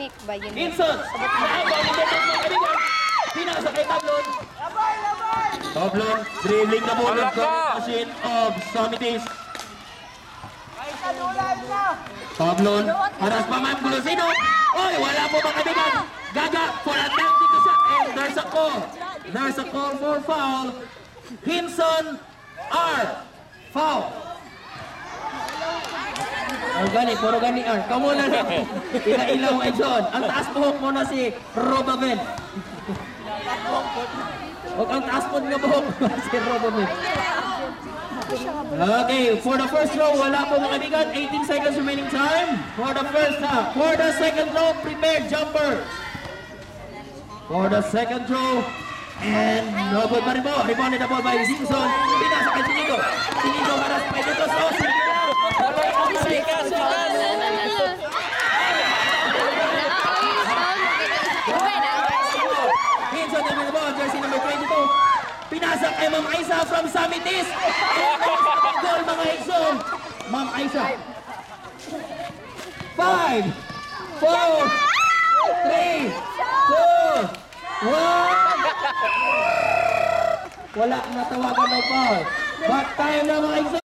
Unique ba? Unique. Hinson! Pinasa kay Tablon. Tablon, dribbling na muna ng machine of Samitis. Tablon, haras pa man Gulusino. Oy, wala po mga kaibigan. Gaga for a tactical shot. And there's a call. There's a call for foul. Hinson R. Foul. Ang gani, puro gani R. Kamu na lang. Ila-ilaw ay John. Ang taas buhok mo na si Robaven. Huwag ang taas po nga buhok si Robaven. Okay, for the first row, wala po mga kaibigan. 18 seconds remaining time. For the first half. For the second row, prepare jumper. For the second row. And no good pa rin po. Rebounded the ball by Simpson. Pinasa kay Sinigo. Sinigo haras pa dito. So, Sinigo. Hinson na the ball. Jersey number 22. Pinasa kay Ma'am Aisa from Samitis. Goal mga Hinson. Ma'am Aisa. 5, 4, 3, 2, 1. Wala natawagan ng foul. But time na mga Hinson.